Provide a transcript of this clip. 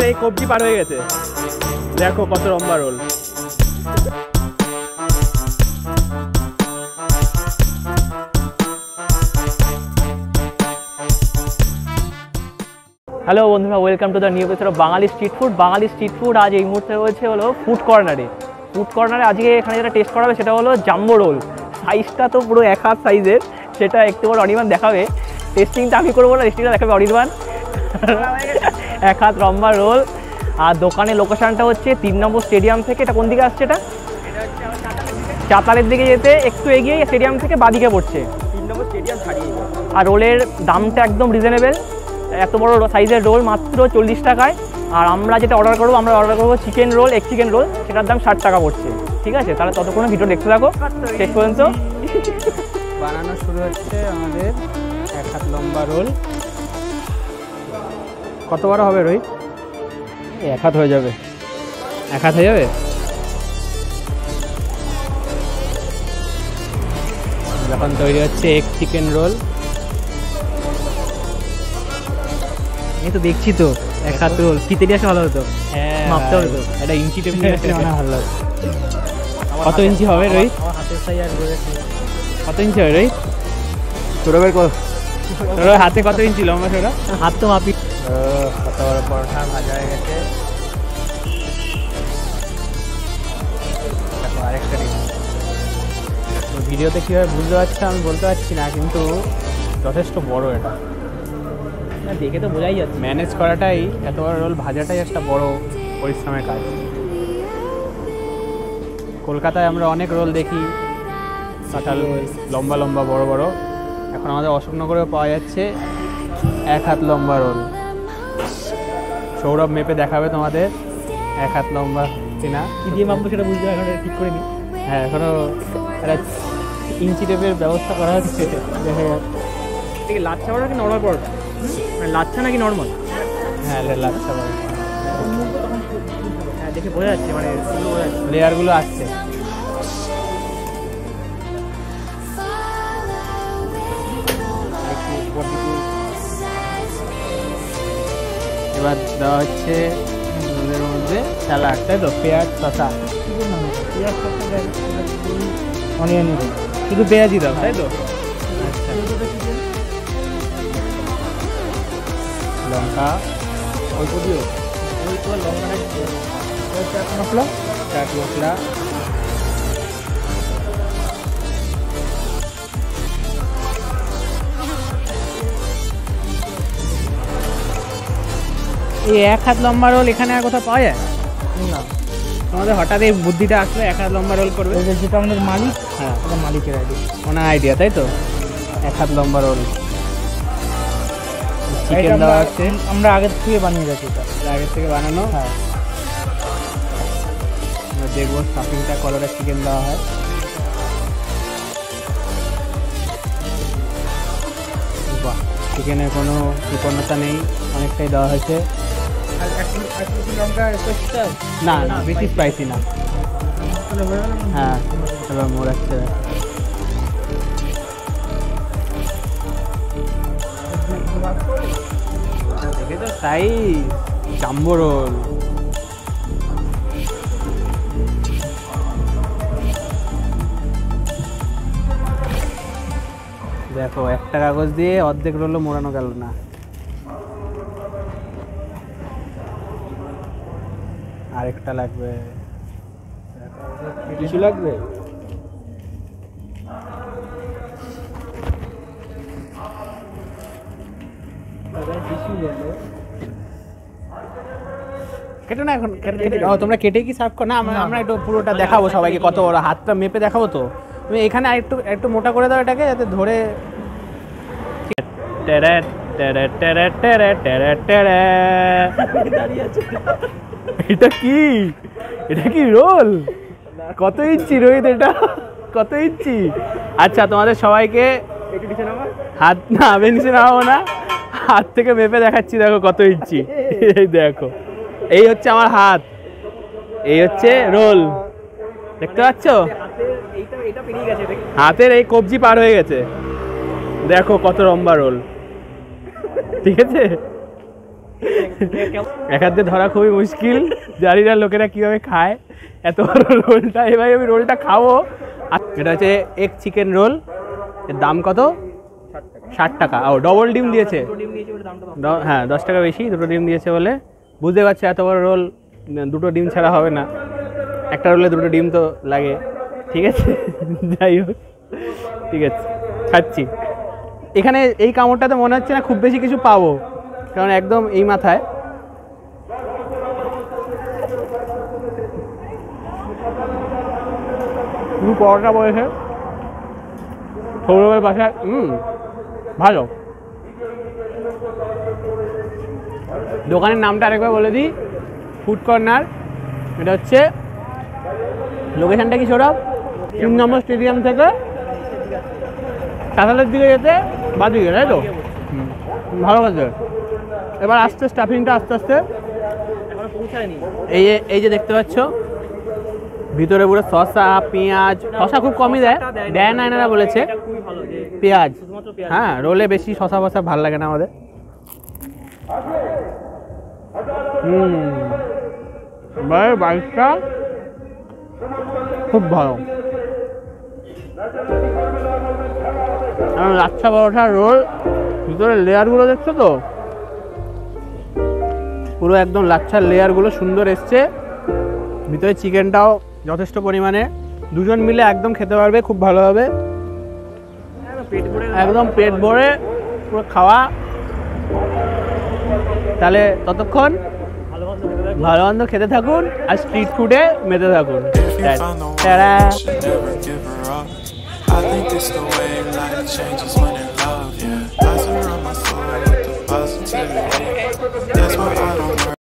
এই কবজি পার হয়ে গেছে, দেখো কত লম্বা রোল। হ্যালো বন্ধুরা, welcome to the new episode of Bangali street food. Bangali street food আজ এই মুহূর্তে রয়েছে হলো ফুড কর্নারে। ফুড কর্নারে আজকে এখানে যেটা টেস্ট করাবে সেটা হলো জাম্বো রোল। সাইজটা তো পুরো এক হাত সাইজের, সেটা একটু বড় অনির্বাণ দেখাবে। টেস্টিংটা আমি করবো না, টেস্টিংটা দেখাবে অনির্বাণ। এক হাত লম্বা রোল। আর দোকানের লোকেশনটা হচ্ছে 3 নম্বর স্টেডিয়াম থেকে। এটা কোন দিকে আসছে? এটা চাতালের দিকে যেতে একটু এগিয়ে স্টেডিয়াম থেকে বাদিকে পড়ছে, 3 নম্বর স্টেডিয়াম ছাড়িয়ে। আর রোলের দামটা একদম রিজনেবল। এত বড় সাইজের রোল মাত্র 40 টাকায়। আর আমরা যেটা অর্ডার করবো, আমরা অর্ডার করবো চিকেন রোল, এক চিকেন রোল, সেটার দাম 60 টাকা পড়ছে। ঠিক আছে, তাহলে ততক্ষণ ভিডিও দেখতে থাকো শেষ পর্যন্ত। বানানো শুরু হচ্ছে আমাদের এক হাত লম্বা রোল। কত বড় হবে রোহিত? এক হাত হয়ে যাবে। এক হাত হয়ে যাবে। যখন তৈরি হচ্ছে এক চিকেন রোল, এই তো দেখছি তো এক হাত রোল। ফিতে দিয়ে আসলে ভালো হতো, হ্যাঁ মাপতে হবে তো। এটা ইঞ্চি টেপ নিয়ে ভালো লাগে। কত ইঞ্চি হবে রোহিত? আমার হাতের সাইজ আর কত ইঞ্চি হবে রোহিত? ছোট বের কর। তোর হাতে কত ইঞ্চি লম্বা? ছোটা হাত তো মাপি। কত বড় পরোটা ভাজা হয়ে গেছে। দেখো আরেকটা ভিডিওতে কীভাবে বুঝতে পারছি আমি বলতে পারছি না, কিন্তু যথেষ্ট বড় এটা। দেখে তো বোঝাই যাচ্ছে। ম্যানেজ করাটাই, এত বড় রোল ভাজাটাই একটা বড় পরিশ্রমের কাজ। কলকাতায় আমরা অনেক রোল দেখি, কাঁঠাল লম্বা লম্বা বড় বড়। এখন আমাদের অশোকনগরেও পাওয়া যাচ্ছে এক হাত লম্বা রোল। সৌরভ মেপে দেখাবে তোমাদের এক হাত লম্বা কিনা। কি দিয়ে মাপবো সেটা বুঝতে এখন ঠিক করে নি। হ্যাঁ, এখনো একটা ইঞ্চি টেপের ব্যবস্থা করা হচ্ছে। দেখা যাচ্ছে লাচ্ছা পরোটা কি নর্মাল পরোটা? লাচ্ছা নাকি নর্মাল? হ্যাঁ, লাচ্ছা বড়। হ্যাঁ, দেখে বোঝা যাচ্ছে, মানে লেয়ারগুলো আসছে। এবার দেওয়া হচ্ছে রোলের মধ্যে স্যালাড, তাই তো? পেঁয়াজ শসা, অনিয়ন, শুধু পেঁয়াজই দাও, তাই তো? লঙ্কা অল্প দিও, চাট মশলা, এই এক হাত লম্বা রোল এখানে আর কোথাও পাওয়া যায় না? তোমাদের হঠাৎ এই বুদ্ধিটা আসলে এক হাত লম্বা রোল করবে? যেটা আমাদের মালিক, হ্যাঁ ওটা মালিকের আইডিয়া, ওনার আইডিয়া, তাই তো? এক হাত লম্বা রোল। চিকেন দেওয়া হচ্ছে, আমরা আগের থেকে বানিয়ে গেছি। এটা আগের থেকে বানানো। হ্যাঁ, আমরা দেখবো স্টাফিংটা কতটা চিকেন দেওয়া হয়। বাহ, চিকেনের কোনো বিপন্নতা নেই, অনেকটাই দেওয়া হয়েছে। না না, বেশি স্পাইসি না। হ্যাঁ, এবার মোড়াচ্ছে। দেখে তো তাই জাম্বো রোল। দেখো, একটা কাগজ দিয়ে অর্ধেক রোলও মোড়ানো গেল না। আরেকটা লাগবে। কিছু লাগবে? কেটে না এখন, তোমরা কেটে কি সার্ভ করো? না, আমরা একটু পুরোটা দেখাবো সবাইকে কত বড়। হাতটা মেপে দেখাবো তো। তুমি এখানে একটু একটু মোটা করে দাও এটাকে, যাতে ধরে। এটা কি? এটা কি রোল? কত ইঞ্চি রোহিত এটা? কত ইঞ্চি? আচ্ছা, তোমাদের সবাইকে হাত না নিচে নামাবো না, হাত থেকে মেপে দেখাচ্ছি। দেখো কত ইঞ্চি। এই দেখো, এই হচ্ছে আমার হাত, এই হচ্ছে রোল। দেখতে পাচ্ছ? হাতের এই কবজি পার হয়ে গেছে। দেখো কত লম্বা রোল। ঠিক আছে, এক হাত দিয়ে ধরা খুবই মুশকিল, জানি না লোকেরা কীভাবে খায় এত বড় রোলটা। এবার আমি রোলটা খাবো। আর এটা হচ্ছে এগ চিকেন রোল, এর দাম কত? 60 টাকা। ও ডবল ডিম দিয়েছে, হ্যাঁ 10 টাকা বেশি, দুটো ডিম দিয়েছে বলে। বুঝতে পারছি এত বড় রোল দুটো ডিম ছাড়া হবে না, একটা রোলে দুটো ডিম তো লাগে। ঠিক আছে, যাই হোক, ঠিক আছে খাচ্ছি। এখানে এই কামড়টাতে মনে হচ্ছে না খুব বেশি কিছু পাবো, কারণ একদম এই মাথায়। পরোটা বলেছে সৌরভের বাসায়, ভালো। দোকানের নামটা আরেকবার বলে দিই, ফুড কর্নার। এটা হচ্ছে লোকেশনটা কি সৌরভ? 3 নম্বর স্টেডিয়াম থেকে সাতালের দিকে যেতে বাদিকে, তাই তো? ভালো কাজে। এবার আসতে স্টাফিংটা আস্তে আস্তে এই যে দেখতে পাচ্ছ ভিতরে পুরো শসা পেঁয়াজ, শসা খুব কমই দেয় না এনারা বলেছে, পেঁয়াজ। হ্যাঁ, রোলে বেশি শসা ফসা ভালো লাগে না আমাদের। বাইকটা খুব ভালো। লাচ্ছা পরোটা রোল, ভিতরে লেয়ারগুলো দেখছো তো, পুরো একদম লাচ্ছার লেয়ারগুলো সুন্দর এসছে। ভিতরে চিকেনটাও যথেষ্ট পরিমাণে, দুজন মিলে একদম খেতে পারবে খুব ভালোভাবে, একদম পেট ভরে পুরো খাওয়া। তাহলে ততক্ষণ ভালো মন্দ খেতে থাকুন আর স্ট্রিট ফুডে মেতে থাকুন। I think it's the way life changes when in love, yeah. Eyes around my soul with the positivity.